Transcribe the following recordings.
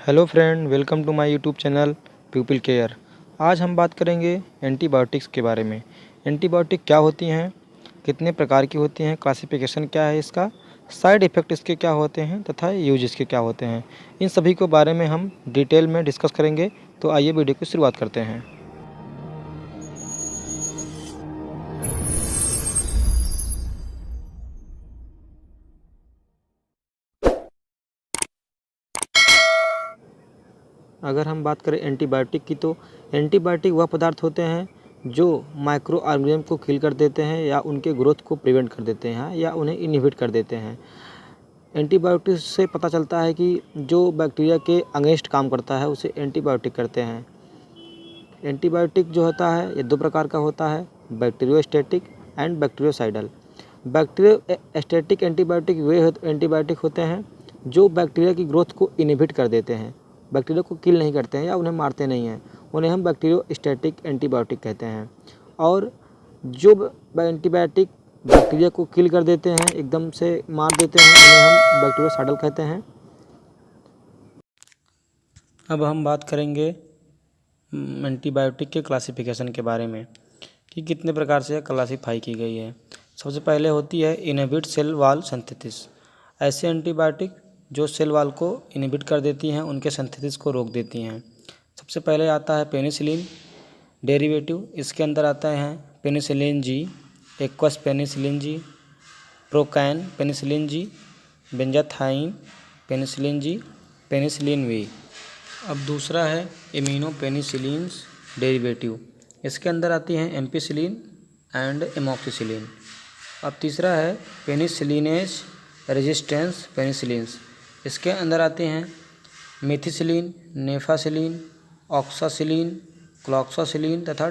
Hello friend, welcome to my YouTube channel People Care. आज हम बात करेंगे एंटीबायोटिक्स के बारे में। एंटीबायोटिक क्या होती हैं, कितने प्रकार की होती हैं, क्लासिफिकेशन क्या है इसका, साइड इफ़ेक्ट इसके क्या होते हैं तथा यूज इसके क्या होते हैं, इन सभी के बारे में हम डिटेल में डिस्कस करेंगे। तो आइए वीडियो की शुरुआत करते हैं। अगर हम बात करें एंटीबायोटिक की, तो एंटीबायोटिक वह पदार्थ होते हैं जो माइक्रो ऑर्गेनिज्म को किल कर देते हैं या उनके ग्रोथ को प्रिवेंट कर देते हैं या उन्हें इनहिबिट कर देते हैं। एंटीबायोटिक से पता चलता है कि जो बैक्टीरिया के अगेंस्ट काम करता है उसे एंटीबायोटिक कहते हैं। एंटीबायोटिक जो होता है ये दो प्रकार का होता है, bacteriostatic and bacteriocidal. Bacteriostatic antibiotic way antibiotic होते हैं जो बैक्टीरिया की ग्रोथ को इनहिबिट कर देते हैं, बैक्टीरिया को किल नहीं करते हैं या उन्हें मारते नहीं हैं, उन्हें हम बैक्टीरियोस्टैटिक एंटीबायोटिक कहते हैं। और जो एंटीबायोटिक बैक्टीरिया को किल कर देते हैं, एकदम से मार देते हैं, उन्हें हम बैक्टीरियोसाइडल कहते हैं। अब हम बात करेंगे एंटीबायोटिक के क्लासिफिकेशन के बारे में कि कितने प्रकार से क्लासीफाई की गई है। सबसे पहले होती है इनहिबिट सेल वॉल सिंथेसिस। ऐसे एंटीबायोटिक जो सेल वॉल को इनहिबिट कर देती हैं, उनके सिंथेसिस को रोक देती हैं। सबसे पहले आता है पेनिसिलिन डेरिवेटिव। इसके अंदर आता है penicillin G, aqueous penicillin G, procaine penicillin G, benzathine penicillin G, penicillin V. अब दूसरा है इम्यूनो पेनिसिलिन्स डेरिवेटिव। इसके अंदर आती हैं एम्पिसिलिन एंड एमोक्सिसिलिन। अब तीसरा है पेनिसिलिनेज रेजिस्टेंस पेनिसिलिन्स। इसके अंदर आते हैं मेथिसिलिन, नेफासिलिन, ऑक्सासिलिन, क्लॉक्सासिलिन तथा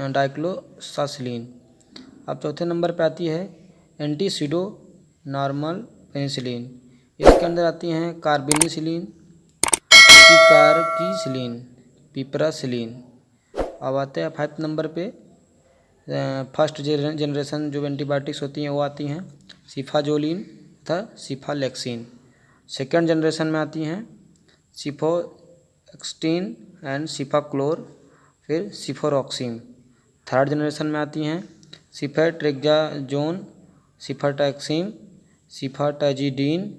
डाइक्लोसासिलिन। अब चौथे नंबर पर आती है एंटीसिडो नॉर्मल पेनिसिलिन। इसके अंदर आती हैं कार्बेनिसिलिन, पिकारकीसिलिन, पिपरासिलिन। अब आते हैं 5 नंबर पे फर्स्ट जनरेशन जो एंटीबायोटिक्स होती हैं वो आती हैं सिफाजोलिन तथा सिफालेक्सिन। सेकेंड जनरेशन में आती हैं सिफोक्सटीन एंड सिफाक्लोर, फिर सिफोरॉक्सिन। थर्ड जनरेशन में आती हैं सिफेट्रेक्साजोन, सिफाटैक्सिन, सिफाटाजिडीन,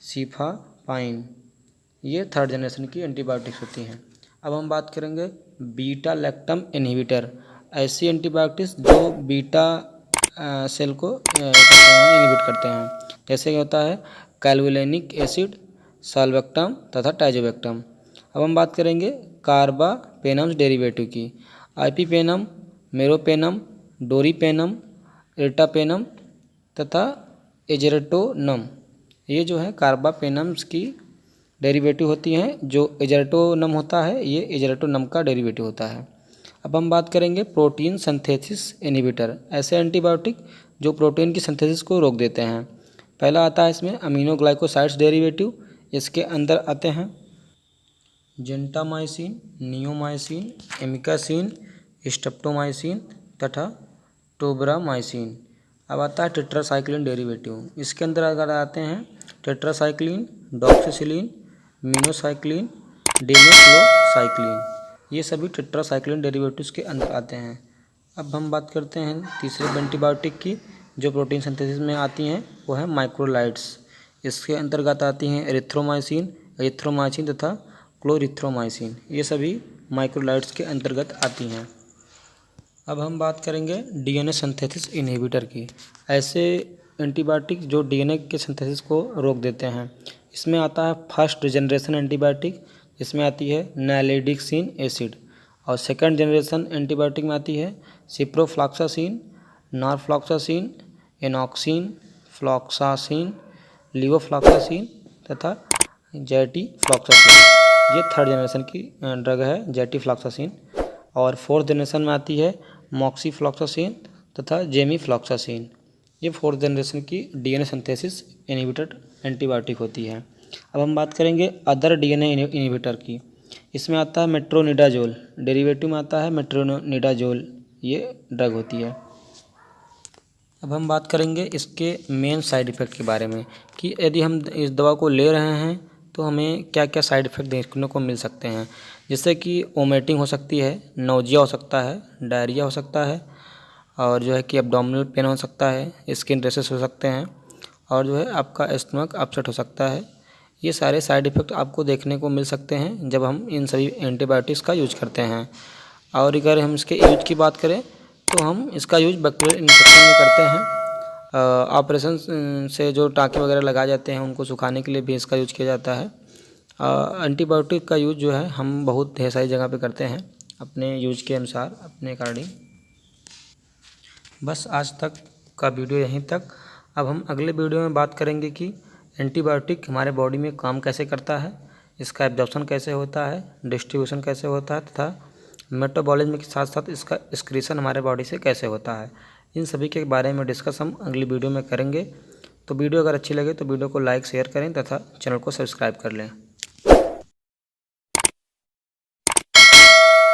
सिफापाइन। ये थर्ड जनरेशन की एंटीबायोटिक्स होती हैं। अब हम बात करेंगे बीटा लैक्टम इनहिबिटर। ऐसी एंटीबायोटिक्स जो बीटा सेल को इनहिबिट करते हैं, जैसे होता है कैल्वुलेनिक एसिड, साल्वेक्टम तथा टाइजोवेक्टम। अब हम बात करेंगे कार्बापेनम्स डेरिवेटिव की। आइपीपेनम, मेरोपेनम, डोरीपेनम, एर्टापेनम तथा एजेरेटोनम। ये जो है कार्बापेनम्स की डेरिवेटिव होती हैं। जो एजेरेटोनम होता है ये एजेरेटोनम का डेरिवेटिव होता है। अब हम बात करेंगे प्रोटीन सिंथेसिस इनहिबिटर। ऐसे एंटीबायोटिक जो प्रोटीन की सिंथेसिस को रोक देते हैं। पहला आता है इसमें अमीनोग्लाइकोसाइड्स डेरिवेटिव। इसके अंदर आते हैं जेंटामाइसिन, नियोमाइसिन, एमिकासिन, स्ट्रेप्टोमाइसिन तथा टोब्रामाइसिन। अब आता है टेट्रासाइक्लिन डेरिवेटिव। इसके अंदर अगर आते हैं टेट्रासाइक्लिन, डॉक्सीसिलिन, मिनोसाइक्लिन, डेमोक्लोसाइक्लिन। ये सभी टेट्रासाइक्लिन डेरिवेटिव्स के अंदर आते हैं। अब हम बात करते हैं तीसरे एंटीबायोटिक की जो प्रोटीन सिंथेसिस में आती हैं, वो है माइक्रोलाइड्स। इसके अंतर्गत आती हैं एरिथ्रोमाइसिन तथा क्लोरिथ्रोमाइसिन। ये सभी माइक्रोलाइड्स के अंतर्गत आती हैं। अब हम बात करेंगे डीएनए सिंथेसिस इनहिबिटर की। ऐसे एंटीबायोटिक जो डीएनए के सिंथेसिस को रोक देते हैं। इसमें आता है फर्स्ट जनरेशन एंटीबायोटिक, इसमें आती है नैलिडिक्सिन एसिड। और सेकंड जनरेशन एंटीबायोटिक में आती है सिप्रोफ्लॉक्सासिन, नॉरफ्लॉक्सासिन, एनॉक्सिन, फ्लॉक्सासिन, लिवोफ्लॉक्सासिन तथा जेटिफ्लॉक्सासिन। ये थर्ड जनरेशन की ड्रग है जेटिफ्लॉक्सासिन। और फोर्थ जनरेशन में आती है मॉक्सीफ्लॉक्सासिन तथा जेमीफ्लॉक्सासिन। ये फोर्थ जनरेशन की डीएनए सिंथेसिस इनहिबिटर एंटीबायोटिक होती है। अब हम बात करेंगे अदर डीएनए इनहिबिटर की। इसमें आता है मेट्रोनिडाजोल, डेरिवेटिव में आता है मेट्रोनिडाजोल। ये ड्रग होती है। अब हम बात करेंगे इसके मेन साइड इफ़ेक्ट के बारे में कि यदि हम इस दवा को ले रहे हैं तो हमें क्या क्या साइड इफ़ेक्ट देखने को मिल सकते हैं, जिससे कि वोमिटिंग हो सकती है, नौजिया हो सकता है, डायरिया हो सकता है, और जो है कि एब्डोमिनल पेन हो सकता है, स्किन रैशेस हो सकते हैं, और जो है आपका स्टमक अपसेट हो सकता है। ये सारे साइड इफ़ेक्ट आपको देखने को मिल सकते हैं जब हम इन सभी एंटीबायोटिक्स का यूज करते हैं। और अगर हम इसके यूज की बात करें तो हम इसका यूज बैक्टीरियल इन्फेक्शन में करते हैं। ऑपरेशन से जो टाँके वगैरह लगाए जाते हैं उनको सुखाने के लिए भी इसका यूज किया जाता है। एंटीबायोटिक का यूज जो है हम बहुत ढेर सारी जगह पे करते हैं अपने यूज के अनुसार, अपने अकॉर्डिंग। बस आज तक का वीडियो यहीं तक। अब हम अगले वीडियो में बात करेंगे कि एंटीबायोटिक हमारे बॉडी में काम कैसे करता है, इसका एब्जॉर्प्शन कैसे होता है, डिस्ट्रीब्यूशन कैसे होता है, तथा मेटाबॉलिज्म के साथ साथ इसका एक्सक्रीशन हमारे बॉडी से कैसे होता है। इन सभी के बारे में डिस्कस हम अगली वीडियो में करेंगे। तो वीडियो अगर अच्छी लगे तो वीडियो को लाइक शेयर करें तथा चैनल को सब्सक्राइब कर लें।